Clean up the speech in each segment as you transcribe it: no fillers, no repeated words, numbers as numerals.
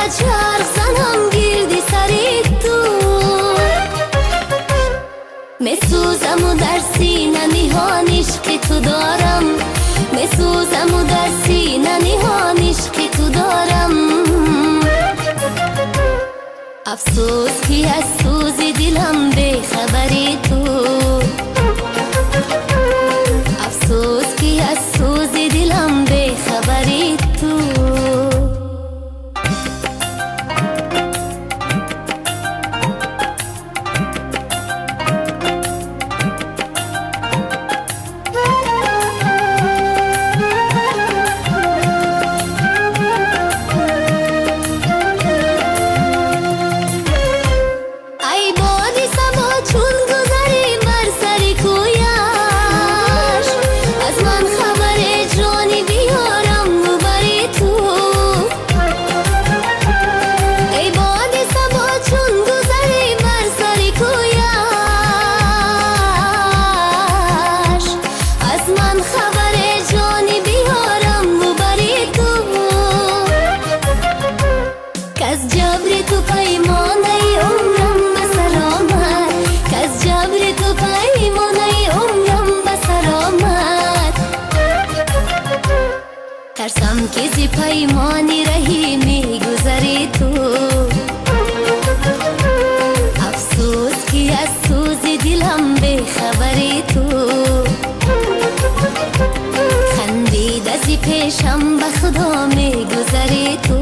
چرخ زنم گردی سری تو میسوزم و در سینه نهان عشق تو دارم میسوزم و در سینه نهان عشق تو دارم افسوس که از سوز دلم بی خبری تو افسوس که از سوز دلم بی خبری تو ترسم که زی پیمانی رهی میگذری تو افسوس که از سوز دلم بی خبری تو خندید از پیشم به خدا میگذری تو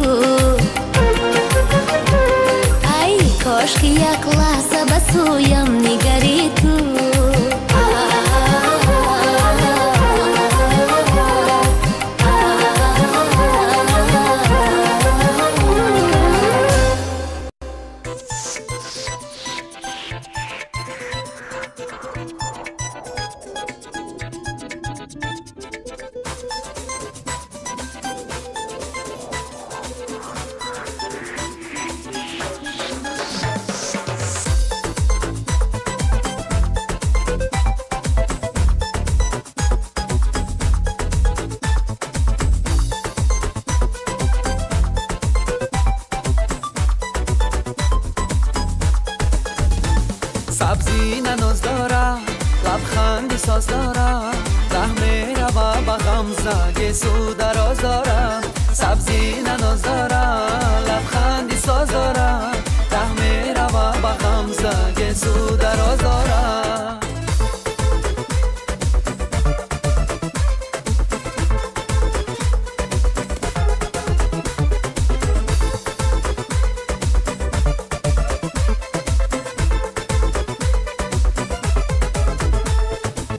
ای کاش که یک لحظه به سویم نگری تو سبزی نناز داره لبخندی ساز داره ره میره و به غم زگه سو دراز داره سبزی نناز داره لبخندی ساز داره ره میره و به غم زگه سو دراز داره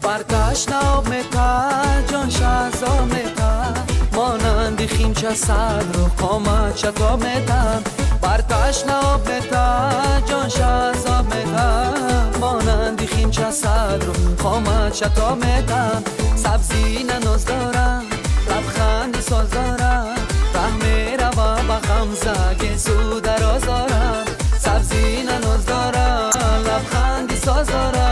برتشنا میتا جان شازا میتا مانند خیمچه صد رو قامت چطا میتا برتشنا میتا جان شازا میتا مانند خیمچه صد رو قامت چطا میتا سبزی نناز داره لبخندی ساز داره ره میره و به غم زگه سو دراز داره سبزی نناز داره لبخندی ساز داره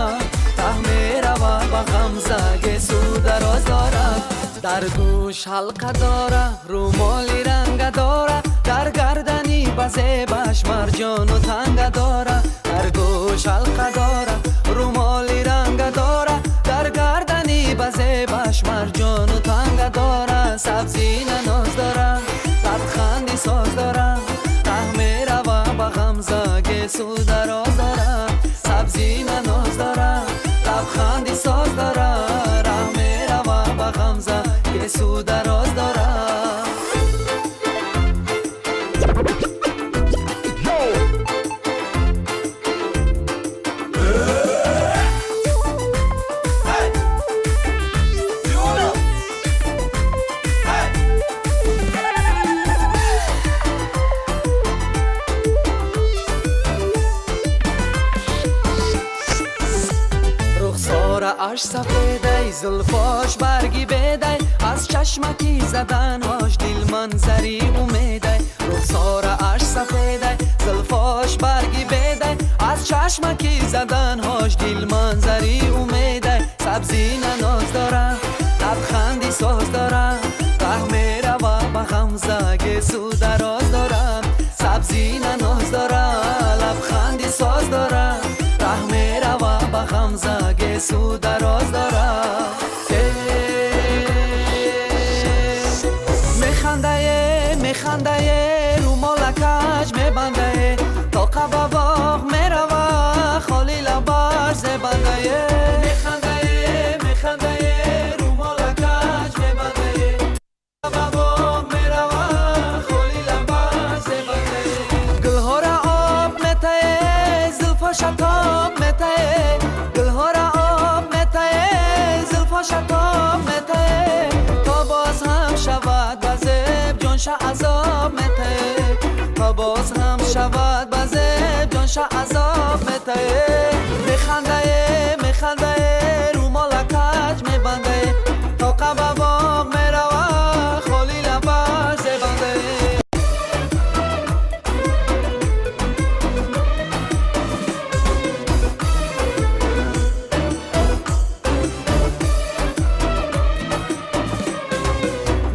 غم زگه سو دراز داره در گوش حلقه داره رومالی رنگ داره در گردنی بزیبش مرجان و تنگ داره در گوش حلقه داره رومالی رنگ داره در گردنی بزیبش مرجان و تنگ داره سبزی نناز داره لبخندی ساز داره ره میره و به غم زگه سو دراز داره سبزی نناز داره لبخندی ساز داره ره میره و به غم زگه سو دراز داره اش سفیده زلفاش برگی بیده از چشمکی زدنهاش دل منظری امیده رخسار اش سفیده زلفاش برگی بیده از چشمکی زدنهاش دل منظری امیده سبزی نناز داره لبخندی ساز داره ره میره و به غم زگه سو دراز داره میخنده رو مالکش میبنده تا قباباغ میروه خالی لباش زبنده میخنده رو مالکش میبنده قباباغ میروه خالی لباش زبنده گلها را آب میتهه زلفا شتاب میتهه گلها را آب میتهه زلفا شتاب میتهه تا باز هم شود بزب جانش عذاب میتهه تا باز هم شود بزب جانش عذاب میتهه میخنده رو مالکش میبنده تا قباباغ میروه خالی لباش زبنده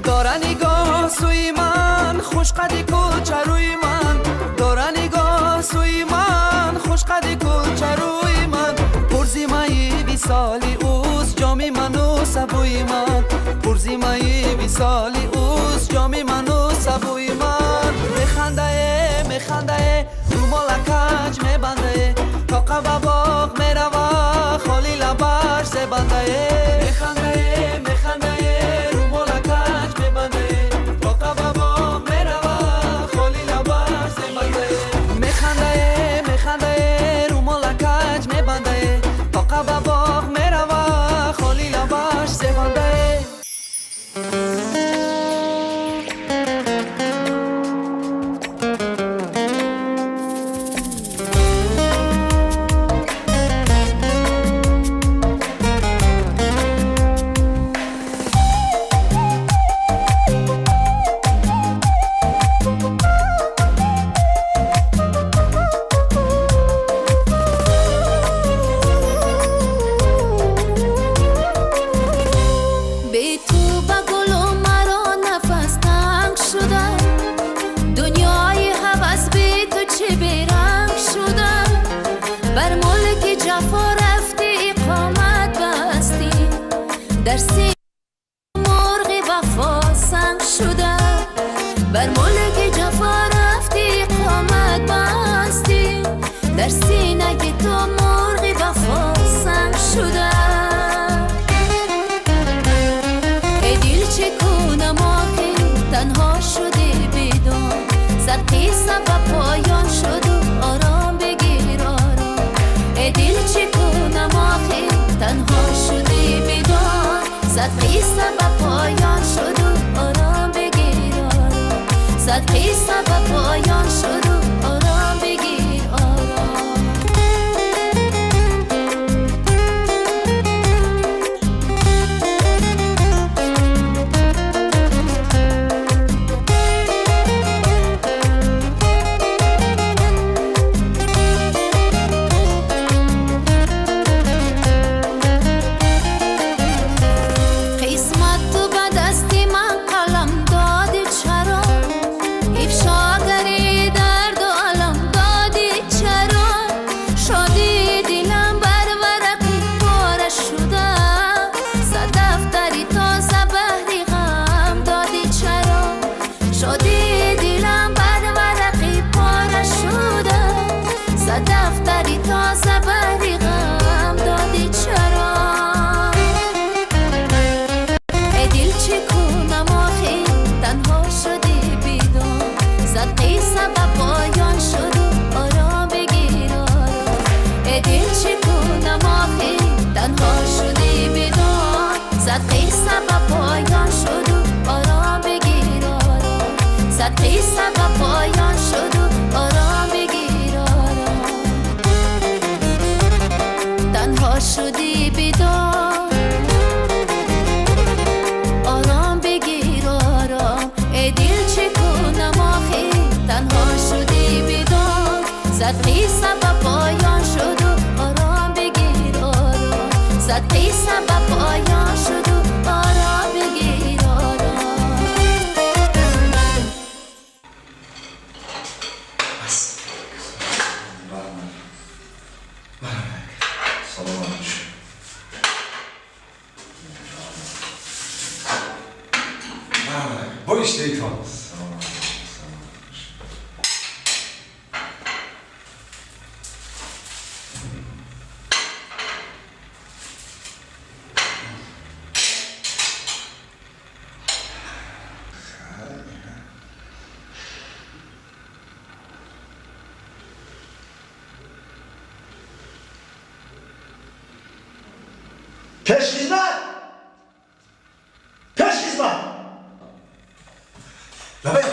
داره نگاه سوی من خوش قدی کوچروی من داره نگاه سوی من خوش قدی کوچروی من پرزی مایی بی سالی اوز جامی منو سبوی من پرزی مایی بی سالی اوز جامی منو سبوی من میخنده رو مالکش میبنده تا قباباغ میروه خالی لباش زبنده میخنده رو مالکش میبنده تا قباباغ میروه خالی لباش زبنده میخنده رو مالکش میبنده تا قباباغ میروه خالی لباش زبنده در سینه مرغ وفا سنگ شده بر ملک جفا رفتی اقامت بستی در سینه تو مرغ وفا سنگ شده ای دل چکونه ما که تنها شده بدون صد قصه و پایان شد و آرام بگیر آرام ای دل چکونه ما که تنها شده بدون صد قصه و پایان شد و آرام بگیر آرام صد قصه و پایان شد و آرام بگیر آرام قصه و پایان شد و آرام بگیر آرام تنها شدی بیدار آرام بگیر آرام ای دل چکونم آخی تنها شدی بیدار صد قصه و پایان شد و آرام بگیر آرام صد قصه و پایان شد و آرام بگیر آرام Boisz tej to. پیش خدمت پیش خدمت لبا یکا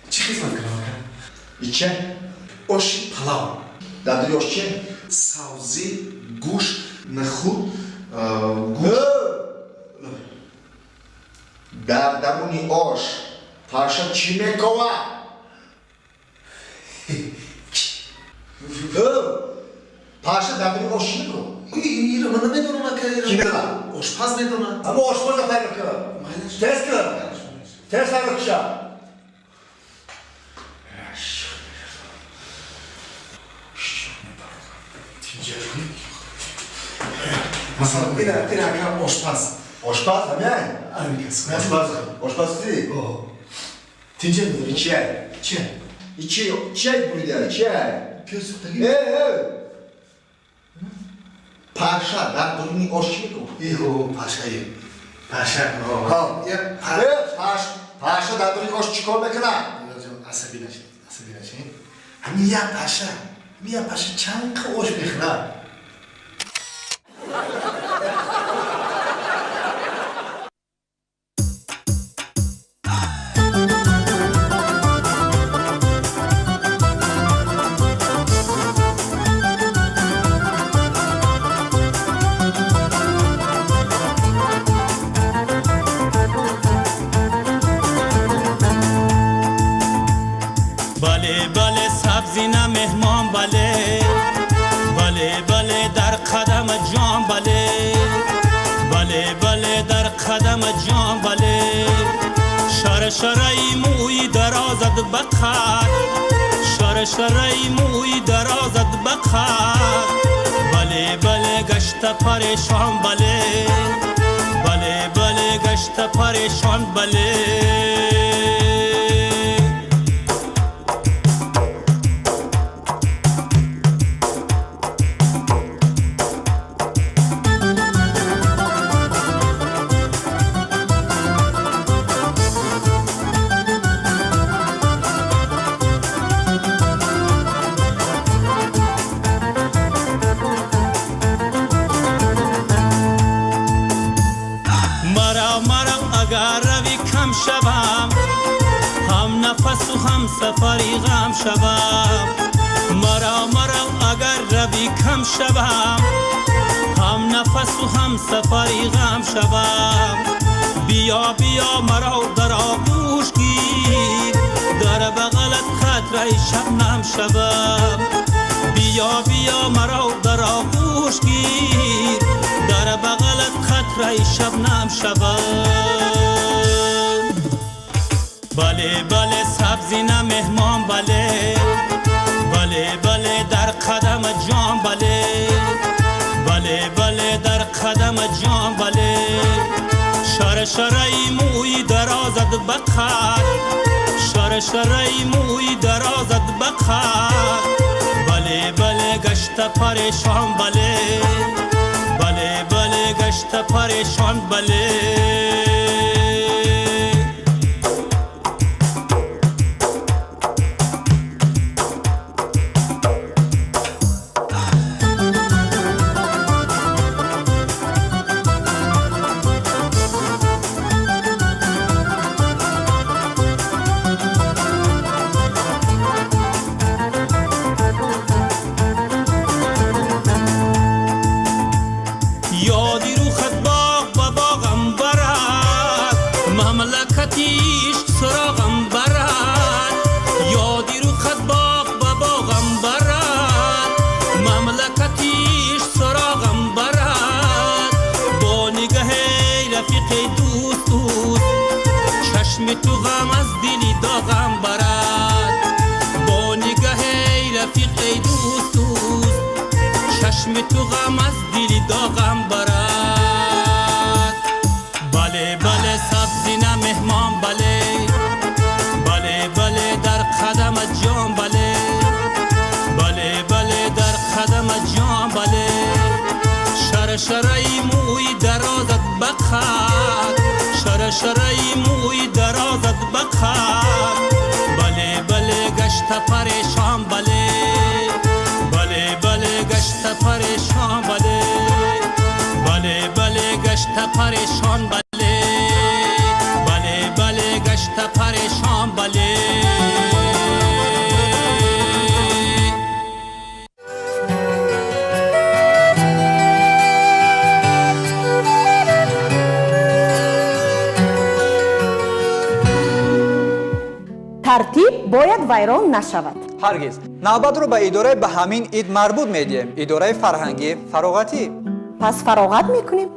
چی خدمت کنم اکا؟ ایچه اوشی پلاو دادری اوشچه سبزی گوشت نخود در درونی آش پاشا چی میکوه پاشا درونی آش چی میکوه اینو من نمیدونم اکا کی میدونه؟ آشپز میدونم اما آشپز نفر بکن تست کن تست نفر بکشم مثلا این اکا آشپز آشپز همین همین کس آشپز چی؟ تینجه میدونم ایچه چیه؟ ایچه بریده ایچه پیاز سوختگی؟ پاشا در درونی آش چی میکوه ایهو پاشایی پاشا ها پاشا در درونی آش چی کار میکنه؟ عصبی نشین میا پاشا چند که اوش میخوره بله بله سبزی نه مهمان بله بله بله در قدم جان بله بله بله در قدم جان بله شرشرای موی درازد بخر شرشرای موی درازد بخر بله بله گشت پریشان بله بله بله گشت پریشان بله هم نفس و هم سفری غم شوم مرا اگر روی کم شوم هم نفس و هم سفری غم شوم بیا بیا مرا در آغوش گیر در بغلت خاطره شبنم شوم بیا بیا مرا در آغوش گیر در بغلت خاطره شبنم شوم بله بله سبزی نه مهمان بله بله بله در قدم جان بله بله بله در قدم جان بله شرشرای موی درازد بخر شرشرای موی درازد بخر بله بله گشت پریشان بله بله بله گشت پریشان بله یادی رو خط باغ و باغم برد مملکتیش سراغم برد یادی رو خط باغ و باغم برد مملکتیش سراغم برد با نگه رفیق دوست دوست چشم تو غم از دلی داغم برد با نگه رفیق دوست دوست چشم تو غم از دلی داغم برد بله بله سبزی نه مهمان بله بله بله در قدم جان بله بله بله در قدم جان بله شرشرای موی درازد بخر شرشرای موی درازد بخر بله بله گشت پریشان بله بله بله گشت پریشان بله بله بله پریشان بله بله بله گشت پریشان بله тартиб бояд вайрон нашавад. ҳаргиз навбатро ба идораи ба ҳамин ид марбут медиҳем, идораи фарҳангӣ фароғатӣ. Пас фароғат мекунем.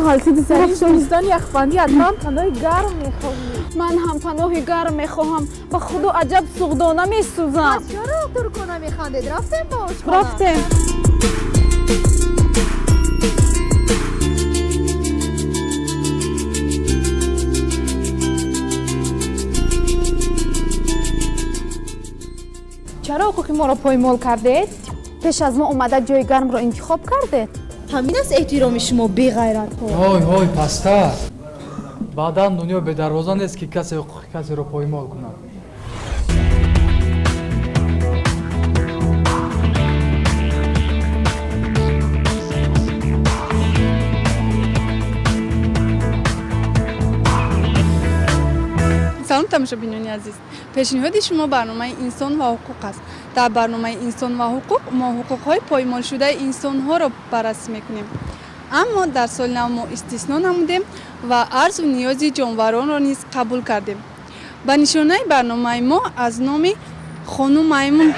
حالت درخشان یخبندی اتمام پناه گرم میخواهی. من هم پناه گرم میخواهم. به خدا عجب سوختانه میسوزم. چرا ترکونه میخواندید؟ رفتیم با آشخانه؟ رفتیم. چرا حقوق ما را پایمال کردید؟ پیش از ما اومده جای گرم را انتخاب کردید. همین است احترام شما بی غیرت ها. های پسته. بعدا دنیا به دروازه نیست که کسی حقوق کسی را پایمال کنه. سلام تماشابینان عزیز. پیشنهاد شما برنامه انسان و حقوق است. در برنامه انسان و حقوق ما حقوق‌های پایمال شده انسان‌ها را بررسی می‌کنیم. اما در سال نو ما استثنا نمودیم و عرض و نیاز جانوران را نیز قبول کردیم. به نشانه برنامه ما از نام خانم میمون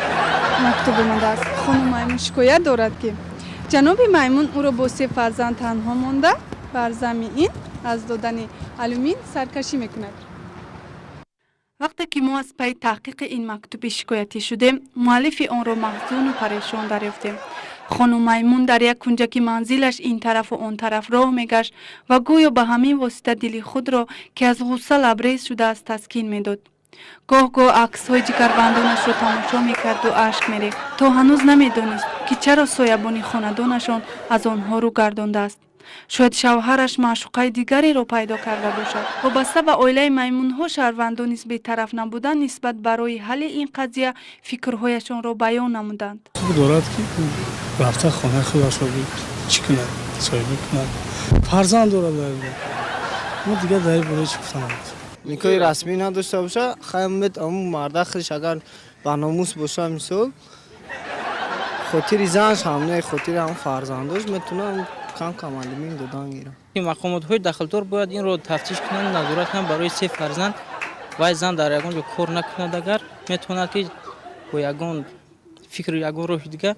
مکتوب آمده است. خانم میمون شکایت دارد که جناب میمون او را با 3 فرزند تنها مانده بر زمین از دادن آلومین سرکشی می‌کند. وقتی که ما از پی تحقیق این مکتوب شکایتی شدیم، مؤلف آن را محزون و پریشان دریافتیم. خانم میمون در یک کنجک منزلش این طرف و آن طرف راه میگشت و گویا به همین واسطه دل خود را که از غصه لبریز شده است تسکین میداد. گاه عکس‌های جگربندانش را تماشا میکرد و اشک میریخت تا هنوز نمیدانست که چرا سایبان خاندانشان از آنها رو گردانده است. شاید شوهرش معشوقه دیگری را پیدا کرده باشد. وابسته به عائله میمون‌ها شهروندان نیز بی‌طرف نبودن نسبت برای حل این قضیه فکرهایشان را بیان نمودند. دارد که رفته خانه خودش را چی کند؟ صاحبی کند. فرزند دارد ما دیگه در این باره چی گفتم؟ نیکای رسمی نداشته باشه خیلی اون مرده خودش اگر با ناموس باشه مثال خاطر زنش هم نه خاطر هم فرزندش میتونه کم آلومین دادن گیره. این مقامات داخلدار باید این رو تفتیش کنند، نظارت کنند برای 3 فرزند و زن در یگان کار نکند اگر میتواند که با یگان فکر یگان روح دیگه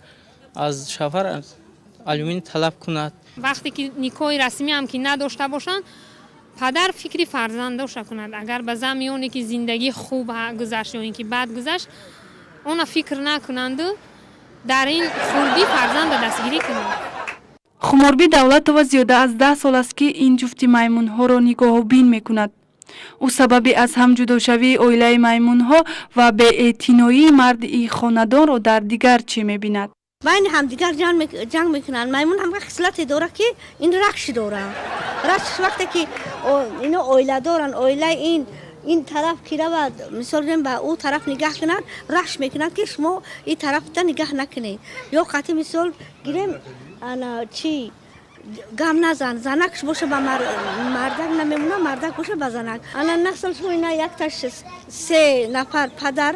از شوهر آلومین طلب کند. وقتی که نیکای رسمی هم که نداشته باشند پدر فکری فرزندش کند. اگر به زن میونه که زندگی خوب گذشت یا اینکه بد گذشت اون فکر نکنند در این خوردی فرزند دستگیری کنند. خماربی دولتова زیاده از 10 سال است که این جفت میمون‌ها را نگاه بین می‌کند. او سبب از هم جداشوی عائله میمون‌ها و بی‌اعتنایی مرد این خاندان را در دیگر چه می‌بیند؟ بین هم دیگر جنگ میکنن. میمون هم خصلتی داره که این رخش داره. رخش وقتی که اینو عائله دارن، عائله این طرف کی رود مثلا به او طرف نگاه کنند رخش میکنند که شما این طرف تا نگاه نکنید یا قطعی مثال گیریم انا چی گام نزن زنکش باشه با مردک نمیمونه مردک باشه با زنک. انا نسل شو اینا یک تاش 3 نفر پدر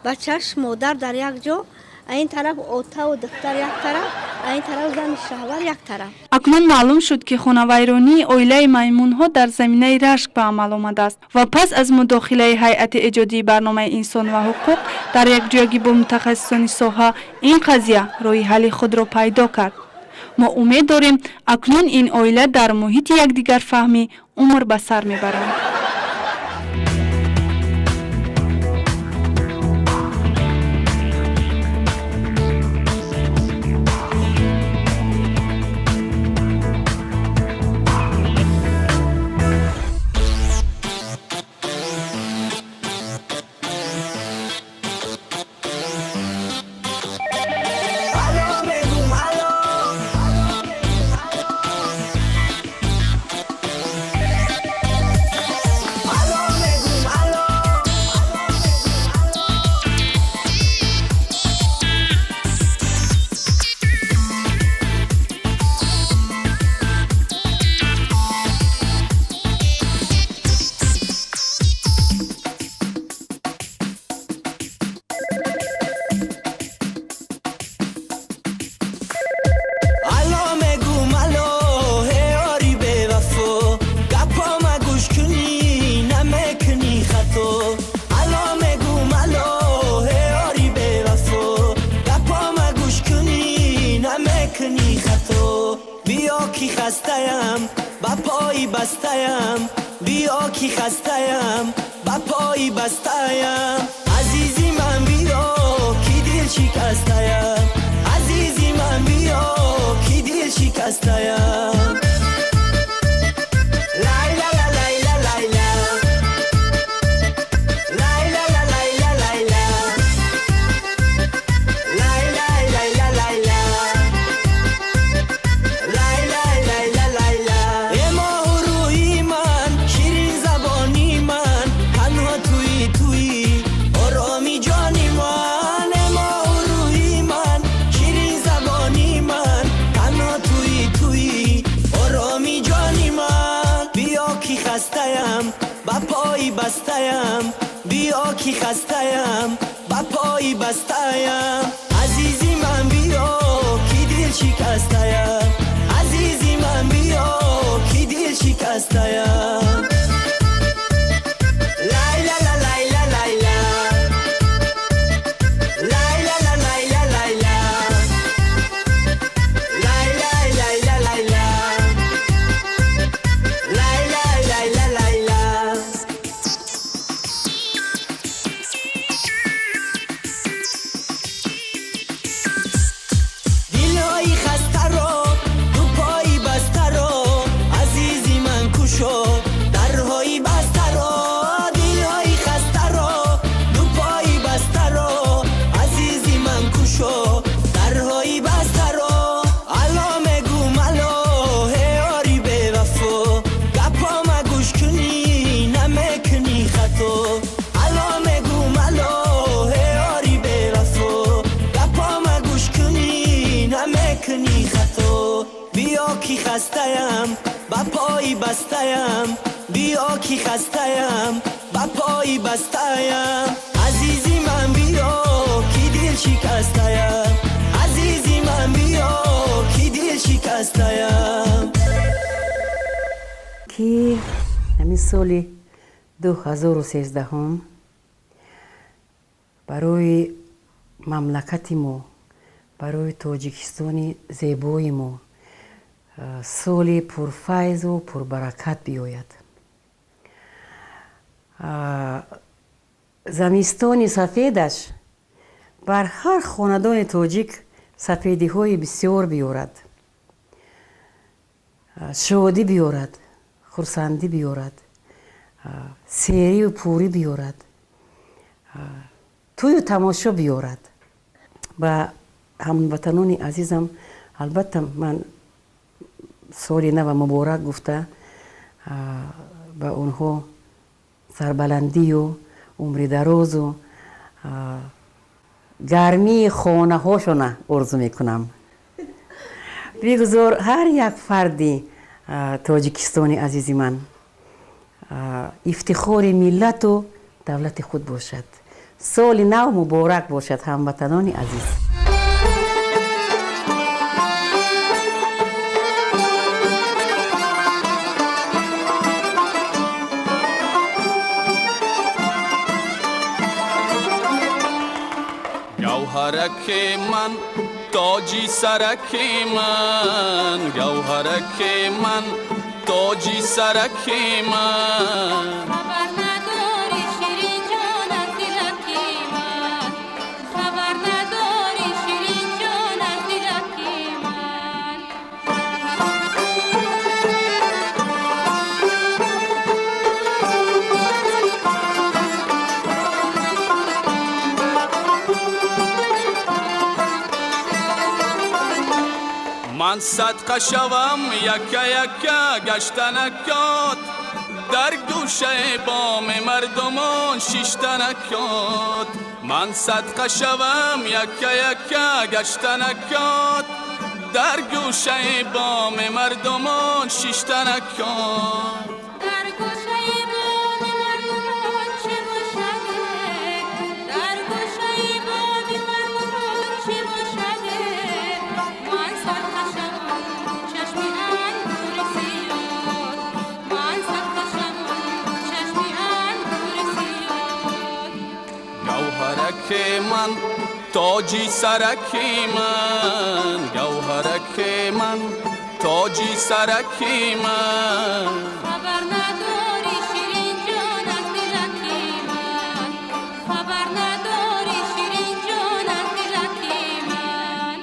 بچهش مادر در یک جا، این طرف اوتا و دختر یک طرف، این طرف زن شوهر یک طرف. اکنون معلوم شد که خانوایرانی عائله میمون‌ها در زمینه رشک به عمل آمده است و پس از مداخله هیئت ایجادی برنامه انسان و حقوق در یک جایی با متخصصان ساحه این قضیه راه حل خود را پیدا کرد. ما امید داریم اکنون این عائله در محیط یکدیگر فهمی عمر به سر میبرند. خسته‌ام با پای بسته‌ام بیا کی خسته‌ام با پای بسته‌ام عزیزی من بیا کی دل شکسته‌ام عزیزی من بیا کی دل شکسته‌ام بسته‌ام بیا کی خسته‌ام با پای بسته‌ام عزیزی من بیا کی دل شکسته‌ام عزیزی من بیا کی دل شکسته‌ام خسته‌ام با پای بسته‌ام بیا کی خسته‌ام با پای بسته‌ام عزیزی من بیا کی دل شکسته‌ام عزیزی من بیا کی دل شکسته‌ام که همین سال 2013 برای مملکت ما برای تاجیکستان زیبای ما سالی پرفیض و پربرکت بیاید. زمستان سفیدش بر هر خاندان تاجیک سفیدی های بسیار بیارد، شادی بیارد، خرسندی بیارد، سیری و پوری بیارد، توی و تماشا بیارد. و هموطنان عزیزم البته من سال نو مبارک گفته به اونها سربلندی و عمر دراز و گرمی خانه هاشون آرزو میکنم. بگذار هر یک فردی تاجیکستان عزیزی من افتخار ملت و دولت خود باشد. سال نو مبارک باشد هموطنان عزیز. گوهرک من تاجی سرک من گوهرک من تاجی سرک من خبر نداری شیرین جان از دلک من خبر نداری شیرین جان از دلک من من صدقه شوم یکه یکه گشتنکات در گوشه بام مردمان شیشتنکات من صدقه شوم یکه یکه گشتنکات در گوشه بام مردمان شیشتنکات در گوشه بام مردمان چه باشده در گوشه بام مردمان چه باشده من صدقه شوم چشمی انگور سیاد من صدقه شوم چشمی انگور سیاد گوهرک من تاجی سرک من گوهرک من تاجی سرکی من خبر نداری شیرین جان از دلکی من خبر نداری شیرین جان از دلکی من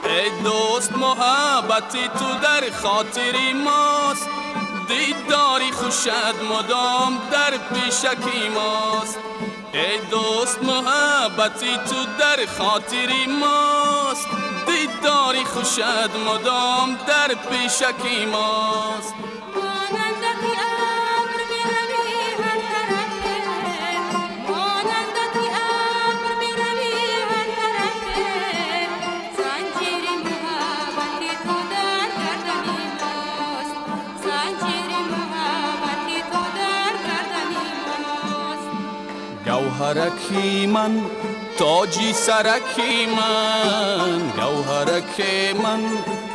ای دوست محبتی تو در خاطری ماست دیداری خوشد مدام در پیشکی ماست ای دوست محبتی تو در خاطری ماست دیداری خوشد مدام در پیشکی ماست مانندتی ابر میروی هر طرفه مانندتی ابر میروی هر طرفه زنجیر محبتی تو در گردنی ماست زنجیر محبتی تو در گردنی ماست گوهرکی من تاجی سرکی من گوهرکی من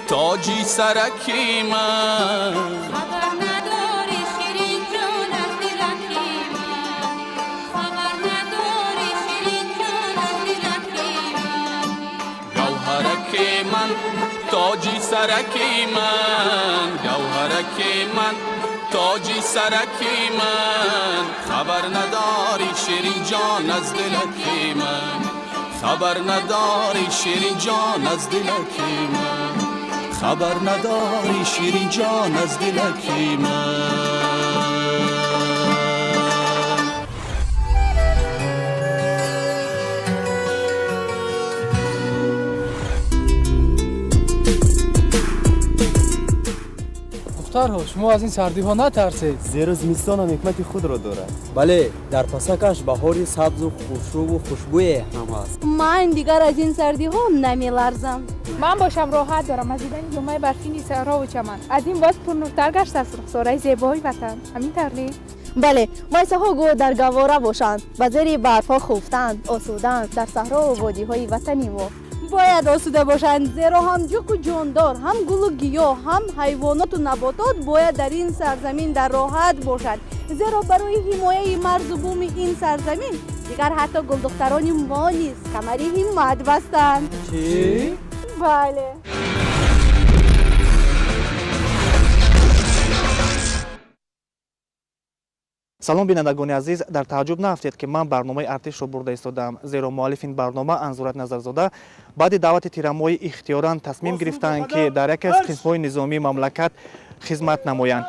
تاجی سرکی من خبر نداری شیرین جان از دلکی من خبر نداری شیرین جان از دلکی من گوهرکی من تاجی سرکی من گوهرکی من تاجی سرکی من خبر نداری شیرین جان از دلکی من خبر نداری شیرین جان از دلکی من خبر نداری شیرین جان از دلکی من دخترها شما از این سردی ها نترسید زیرا زمستان هم حکمت خود را دارد. بله در پسکش بهاری سبز و خوشرو و خوشبوی هم هست. من دیگر از این سردی ها نمیلرزم. من باشم راحت دارم از دیدن جمعه برفی صحرا و چمن. از این باز پرنورتر گشت از رخساره زیبای وطن. همین ترلی؟ بله مایسه ها گو در گواره باشند و زیر برف ها خفتند آسودند در صحرا و وادی های وطنی ما باید آسوده باشند زیرا هم جوک و جاندار هم گل و گیاه هم حیوانات و نباتات باید در این سرزمین در راحت باشند زیرا برای حمایه مرز و بوم این سرزمین دیگر حتی گل دختران ما نیز کمری همت بستند. چی؟ بله. салом бинандагони азиз дар тааҷҷуб наафтед ки ман барномаи артишро бурда истодаам зеро муаллиф ин барнома анзурат назарзода баъди даъвати тирамоҳи ихтиёран тасмим гирифтанд ки дар яке аз қисмҳои низомии мамлакат хизмат намоянд.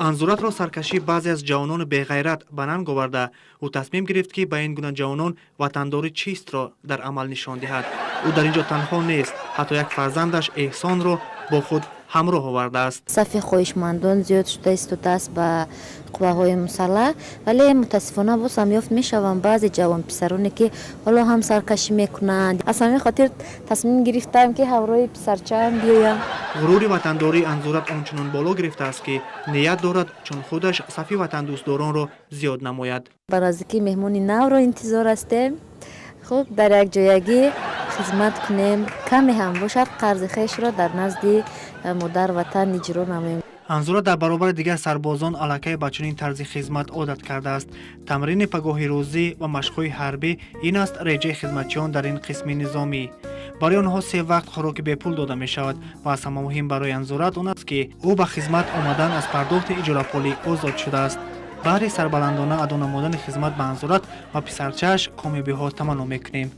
анзуратро саркашии баъзе аз ҷавонони беғайрат ба нанг оварда ӯ тасмим гирифт ки ба ин гуна ҷавонон ватандори чистро дар амал нишон диҳад. ӯ дар ин ҷо танҳо нест, ҳатто як фарзандаш эҳсонро бо худ ҳамроҳ овардааст. сафи хоҳишмандон зиёд шуда истодааст ба қувваҳои мусаллаҳ, вале мутаассифона боз ҳам ёфт мешаванд баъзе ҷавонписароне ки ҳоло ҳам саркашӣ мекунанд. аз ҳамин хотир тасмим гирифтам ки ҳамроҳи писарчаам биёям. ғурури ватандории анзурат ончунон боло гирифтааст ки ният дорад чун худаш сафи ватандӯстдоронро зиёд намояд. ба наздики меҳмони навро интизор ҳастем. хуб дар якҷоягӣ хизмат кунем, каме ҳам бошад қарзи хешро дар назди модар ватан иҷро намоем. анзурат дар баробари дигар сарбозон аллакай ба чунин тарзи хизмат одат кардааст. тамрини пагоҳи рӯзӣ ва машқҳои ҳарбӣ ин аст реҷаи хизматчиён дар ин қисми низомӣ. барои онҳо 3 вақт хӯроки бепул дода мешавад ва аз ҳама муҳим барои анзурат он аст ки ӯ ба хизмат омадан аз пардохти иҷораполӣ озод шудааст. баҳри сарбаландона адо намудани хизмат ба анзурат ва писарчааш комёбиҳо таманно мекунем.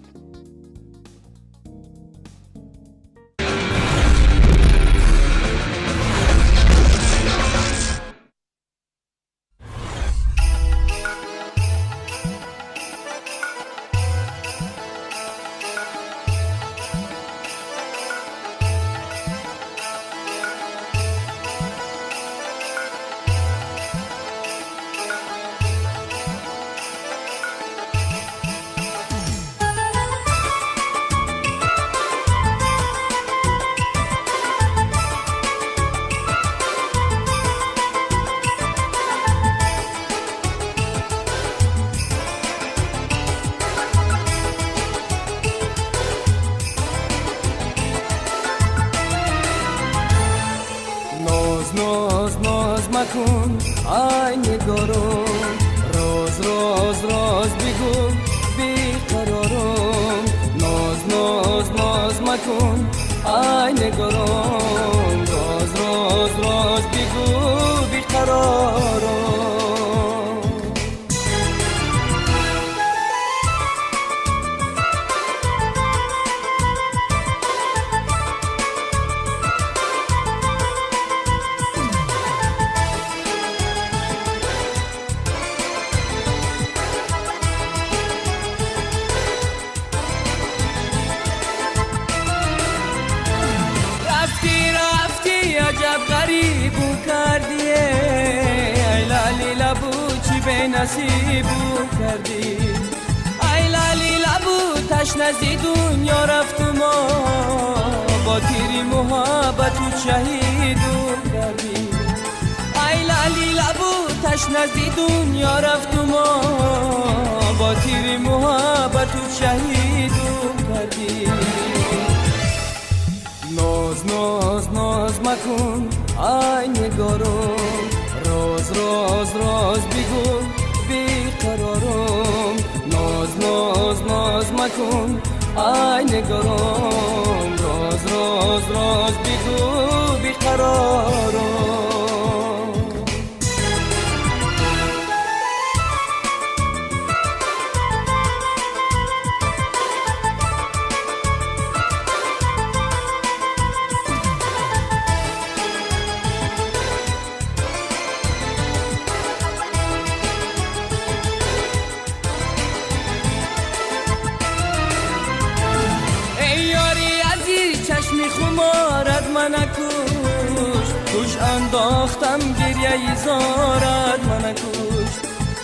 مکن ای نگارم راز راز راز بگو بیقرارم ناز ناز ناز مکن ای نگارم راز راز راز بگو بیقرارم غریبو کردیه ای لالی لبو چی به نصیبو کردی ای لالی لبو تشنه دنیا رفتم با تیری محبت و شهیدو کردی ای لالی لبو تشنه دنیا رفتم با تیری محبت و شهیدو کردی ناز ناز ناز مکن ای نگارم راز راز راز بگو بیقرارم ناز ناز ناز مکن ای نگارم راز راز راز بگو بیقرارم خمارت من کش انداختم گریه زارت من کش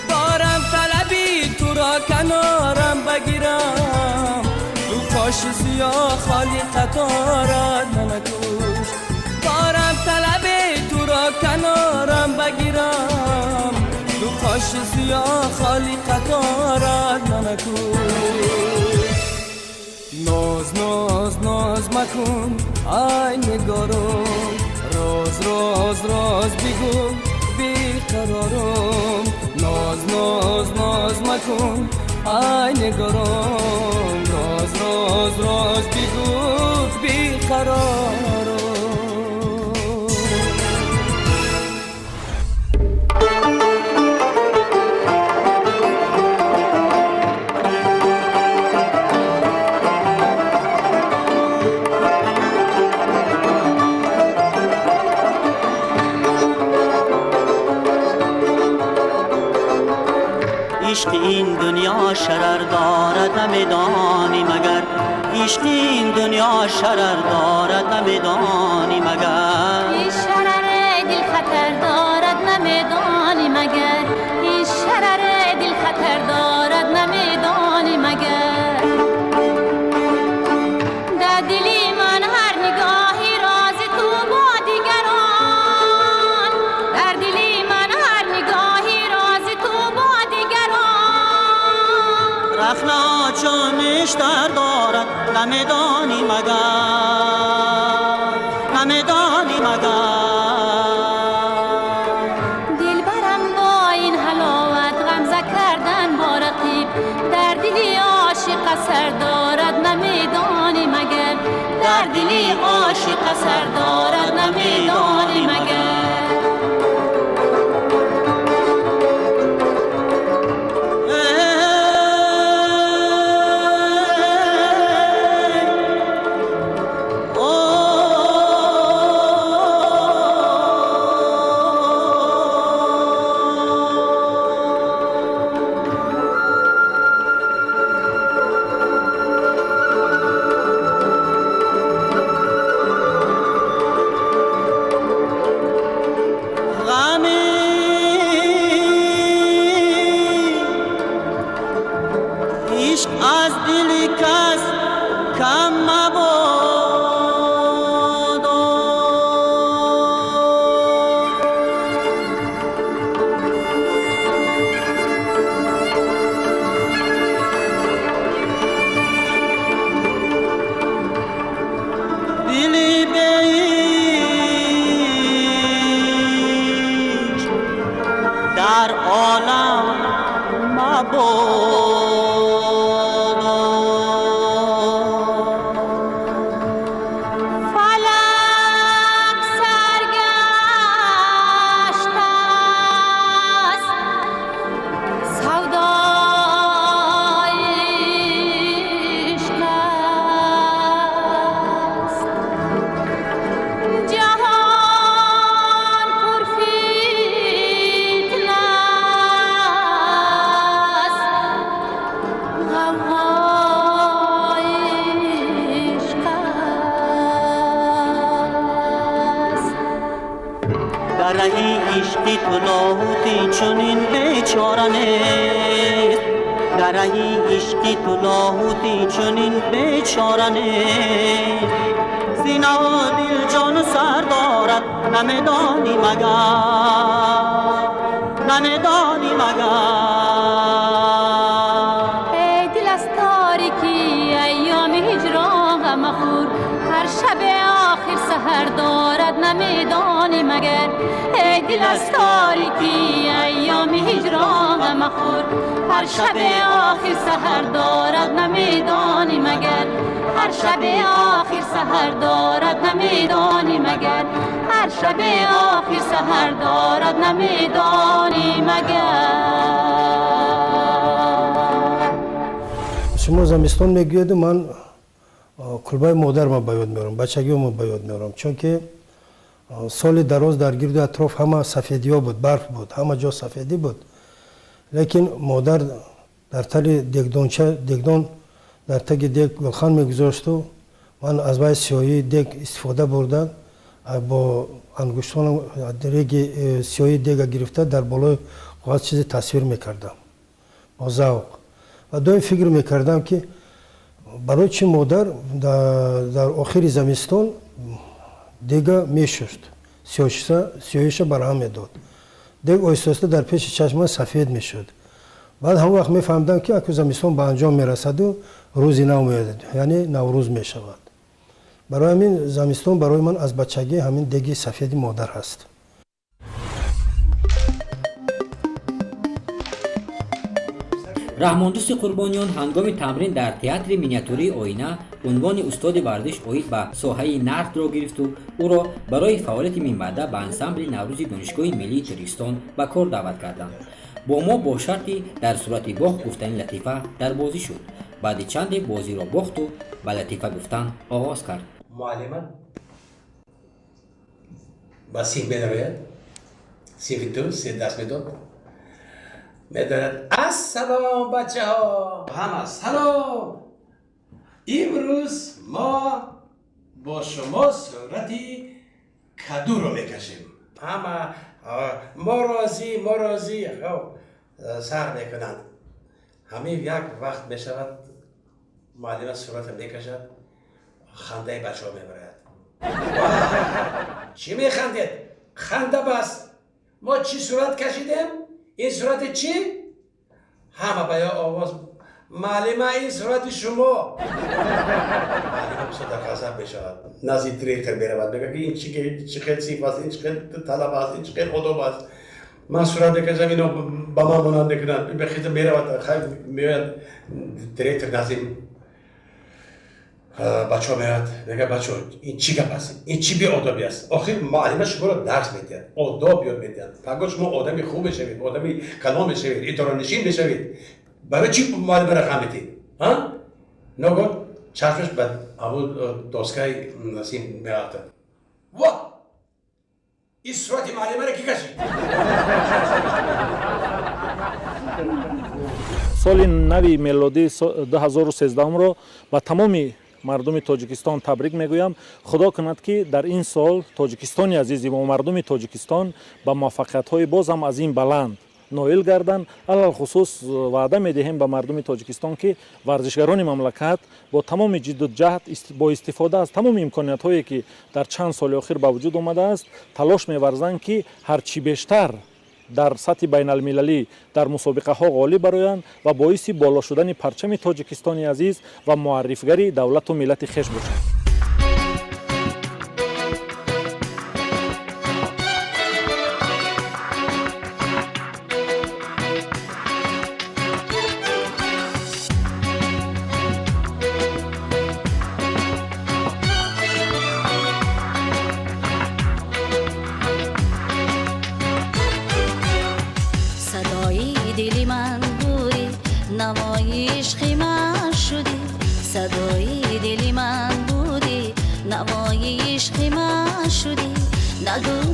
دارم طلبی تو را کنارم بگیرم تو پاش سیاه خالی قطارت من کش دارم طلبی تو را کنارم بگیرم تو پاش سیاه خالی قطارت من کش ناز ناز ناز مکن ای نگارم راز راز راز بگو بیقرارم ناز ناز ناز مکن ای نگارم راز راز راز بگو بیقرارم عشق این دنیا شرر دارد نمیدانی مگر عشق این دنیا شرر دارد نمیدانی مگر این شرر دل خطر دارد نمیدانی مگر این شرر دل خطر دارد نمیدانی مگر در دلی من هر نگاهی راز تو با دیگران در دلی من هر نگاهی راز تو با رخنا چونشتر دارد نمیدانی مگر نمیدانی مگر دل برم با این حلاوت غمزه کردن با رقیب در دلی عاشق اثر دارد نمیدانی مگر در دلی عاشق اثر دارد نمیدانی مگر در رهی عشقی تو لاهوتی چنین بیچاره نیست در رهی عشقی تو لاهوتی چنین بیچاره نیست سینه دل جان و سر دارد نمیدانی مگر نمیدانی مگر ای دل از تاریکی ایام هجران غم خور هر شب آخر سحر دارد نمیدانی مگر ای دل از تاریکی ایام هجران غم خور هر شب آخر سحر دارد نمیدانی مگر هر شب آخر سحر دارد نمیدانی مگر هر شب آخر سحر دارد نمیدانی مگر شما زمستان میگوید من کلبه مادر ما به یاد میارم بچگی ما به یاد میارم چون که سال دراز در گرد اطراف همه سفیدی ها بود برف بود همه جا سفیدی بود لیکن مادر در تل دگدان در تگ دیگ گلخان میگذاشت و من از باید سیاهی دیگ استفاده بردم با انگشتان دیگ سیاهی دیگ گرفته در بالای کاغذ چیزی تصویر میکردم با ذوق و دوی فکر میکردم که برای چی مادر در آخر زمستان دیگ میشست سیاهیش برهم میداد دیگ آهسته در پیش چشم سفید میشد بعد هم وقت میفهمیدم که اگه زمستان به انجام میرسد و روزی نو میاد یعنی نوروز میشود برای همین زمستان برای من از بچگی همین دیگ سفید مادر هست رحماندوست قربانیان هنگام تمرین در تئاتر مینیاتوری آینه عنوان استاد ورزش اوید به ساحه نرد را گرفت و او را برای فعالیت مینبعده به انسمبل نوروز دانشگاه ملی تاجیکستان به کار دعوت کردند با ما با شرطی در صورت باخت گفتن لطیفه در بازی شد بعد چند بازی را باخت و به لطیفه گفتن آغاز کرد معلم با سیخ بدارد سیخ تو سه دست بداد میدارد السلام بچه ها همه سلام امروز ما با شما صورتی کدو رو میکشیم همه ما راضی سر میکنند همه یک وقت میشود معلم صورت میکشد خنده بچه ها میبرد چی میخندید؟ خنده بس ما چی صورت کشیدیم؟ این صورت چی؟ همه باید آواز معلمه این صورت شما معلمه بسید در غضب بشود نزدیک دیرکتر برود بگه این چی خیلی صیف است این چی خیلی طلب است این چی خیلی ادب است من صورت بکشم اینو با من مانند کنند بخیز برود خیلی میاد دیرکتر نزدیک بچه ها میاد میگه بچه ها این چی گپ است این چی بی آدابی است آخر معلمه شما را درس میدهد آداب یاد میدهد اگر شما آدمی خوب بشوید آدمی کلام بشوید اداره نشین بشوید برای چی معلمه را خم میدید ها نگاه چشمش به اول دستگاه نسیم میاد وا این صورت معلمه را کی کشید سال نوی میلادی 2013 رو با تمامی مردم تاجیکستان تبریک میگویم خدا کند که در این سال تاجیکستانی عزیزی و مردم تاجیکستان با موفقیت های باز هم از این بلند نائل گردند علل خصوص وعده میدهیم به مردم تاجیکستان که ورزشگران مملکت با تمام جد و جهد با استفاده از تمام امکانیت هایی که در چند سال اخیر به وجود آمده است تلاش می‌ورزند که هرچی بیشتر در سطح بین المللی در مسابقه ها غالب برآیند و باعث بالا شدن پرچم تاجیکستانی عزیز و معرفیگری دولت و ملت خویش باشند.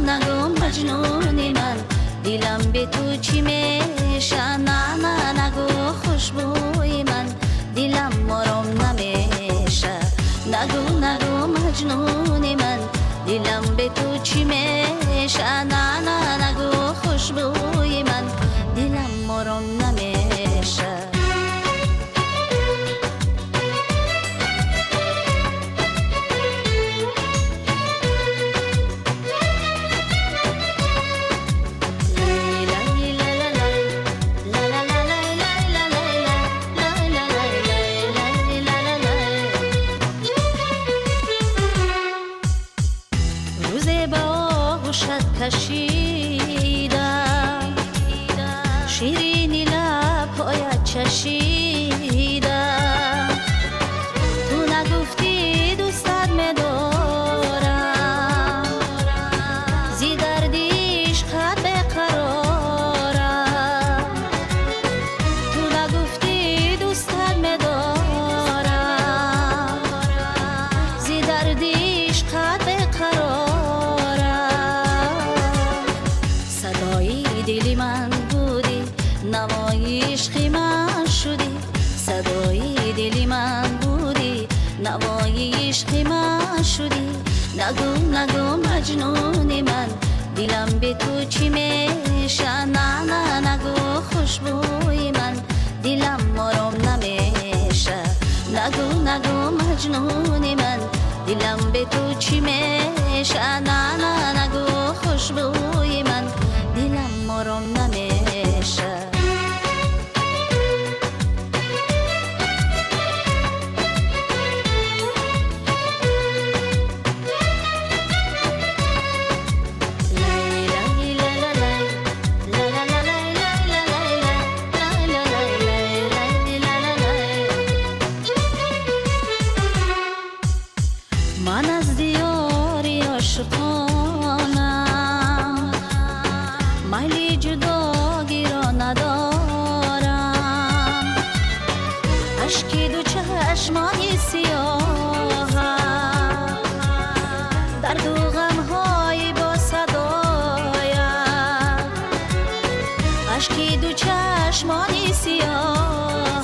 نگو مجنون من دلم به تو چی میشه نه نگو خوشبوی من دلم مرام نمیشه نگو مجنون من دلم به تو چی میشه میشه نه نه نگو خوشبوی من دلم آرام نمیشه کشیدم شیرینی لب‌هایت چشیدم تو نگفتی دوستت می‌دارم زی درد عشقت بقرارم تو نگفتی دوستت می‌دارم زی درد عشقت بقرارم دلی من بودی نوای عشقی من شدی صدای دلی من بودی نوای عشقی من شدی نگو نگو مجنون من دلم به تو چی میشه نه نه نگو خوشبوی من دلم آرام نمیشه نگو نگو مجنون من دلم به تو چی میشه نه نه نگو خوشبوی من دلم آرام نمیشه من از دیاری عاشقانم میلی جداگی را ندارم اشکی دو چشمانی سیاهم درد و غمهای با صدایم اشکی دو چشمانی سیاهم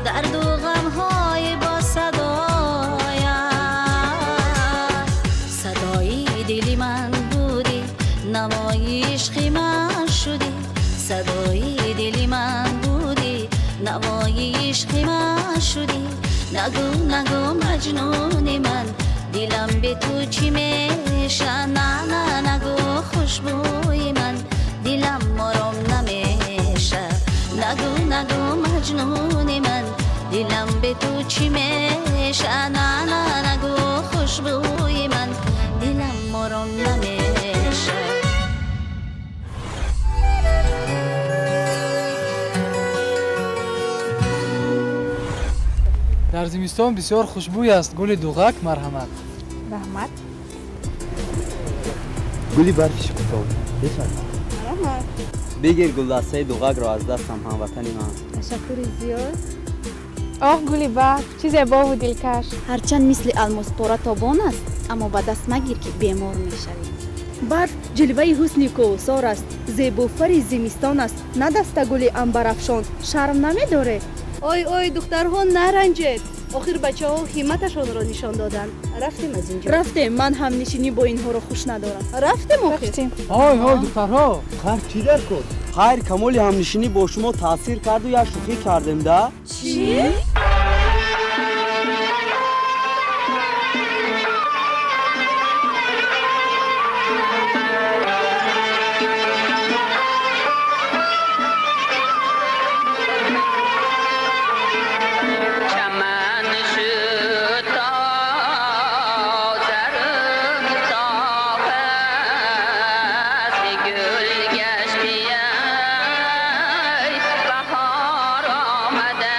درد و غمهای با صدایم صدای دلی من بودی نوای عشقی من شدی صدای دلی من بودی نوای عشقی من شدی نگو نگو مجنون من دلم به تو چی میشه نه نه نگو خوشبوی من دلم آرام نمیشه نگو نگو مجنون من دلم به تو چی میشه نه نه نگو خوشبوی من دلم آرام نمیشه در زمستان بسیار خوشبوی است گل دوغک مرحمت رحمت گلی برفش کوتاه بفرمایید رحمت بگیر گلدسته دوغک را از دستم هموطنی من تشکر زیاد آه گلی برف چه زیبا و دلکش هرچند مثل الماس پاره تابان است اما به دست مگیر که بیمار میشوی برف جلوه حسن کوثر است زیبافر زمستان است نه دسته گل عنبرافشان شرم نمیداره اوی اوی دخترها نرنجید آخر بچه ها همتشان را نشان دادن رفتیم از اینجا رفتیم من هم نشینی با اینها را خوش ندارم رفتیم آی آی دخترها خیر چی در کن خیر کمال همنشینی با شما تاثیر کرد و یا شوخی کردیم ده چی؟ بهار آمده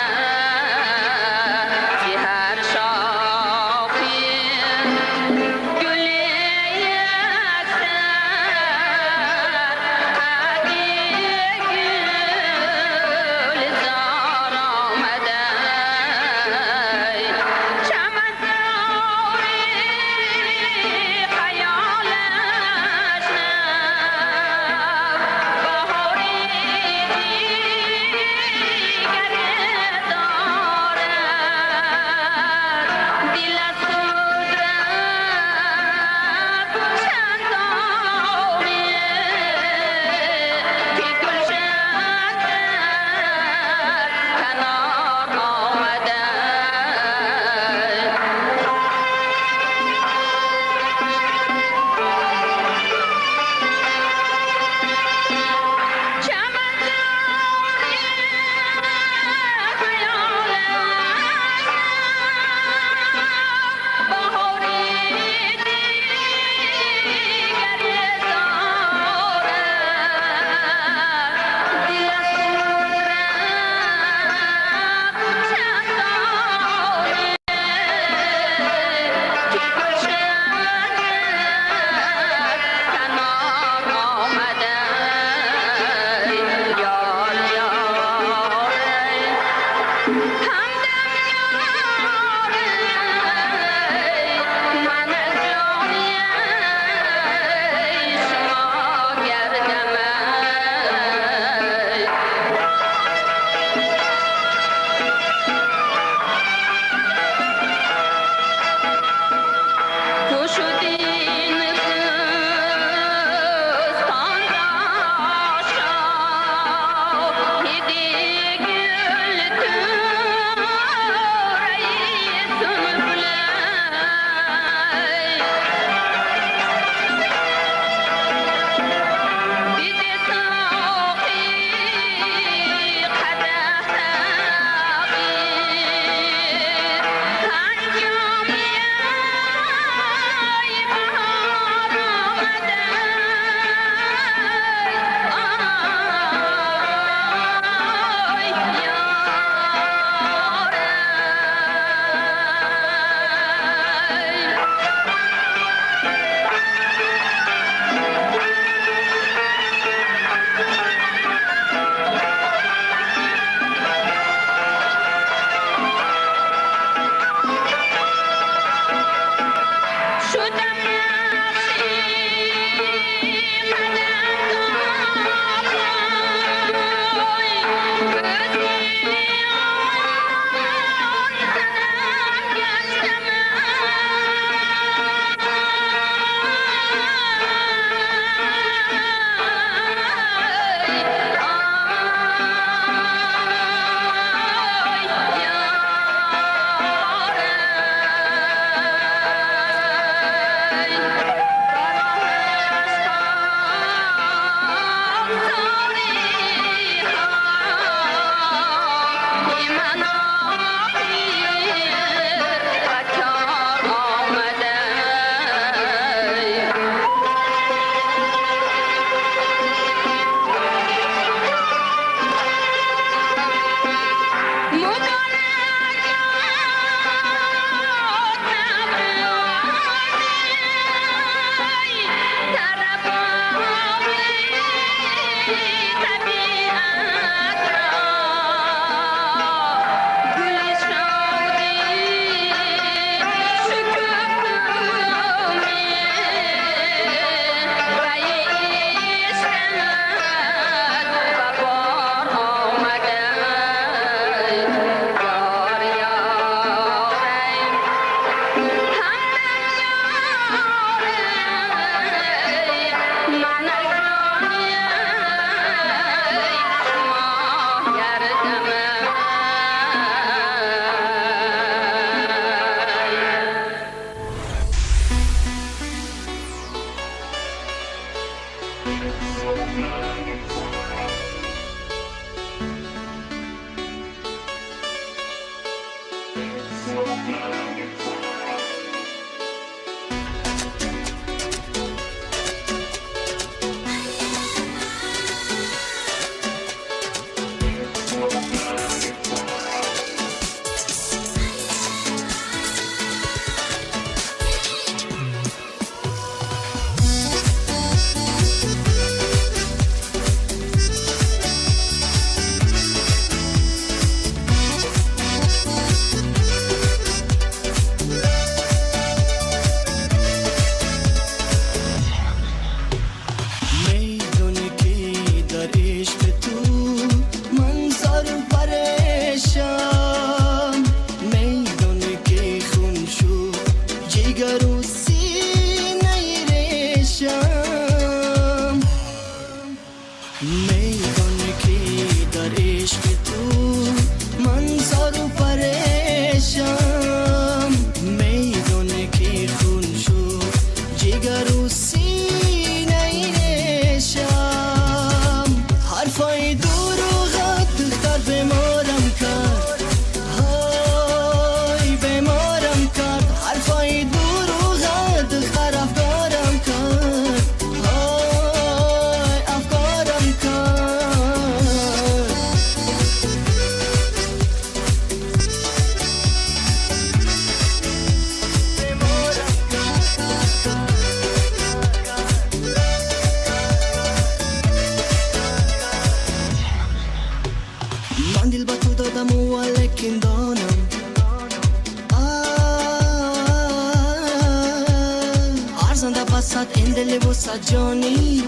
وسط این دل وسط جانی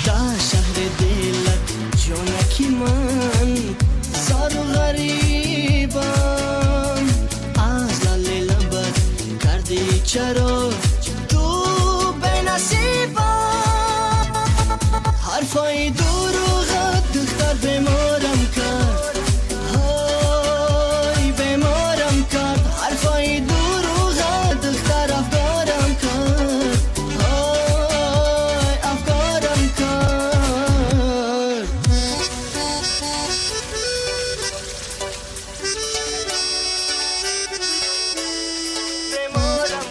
در شهر دلت جانکی من زار و غریبم از لال لبت کردی چرا تو به نصیبم حرفای دروغت دختر بیمارم کرد های بیمارم کرد حرفای دروغت دختر افکارم کرد های افکارم کرد بیمارم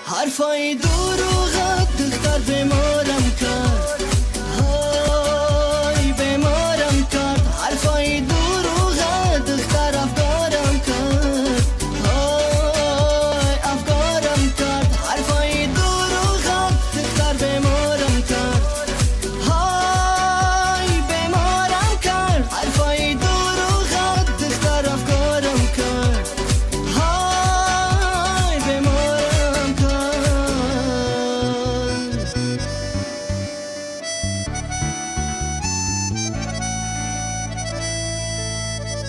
حرفای دروغت دختر بیمارم کرد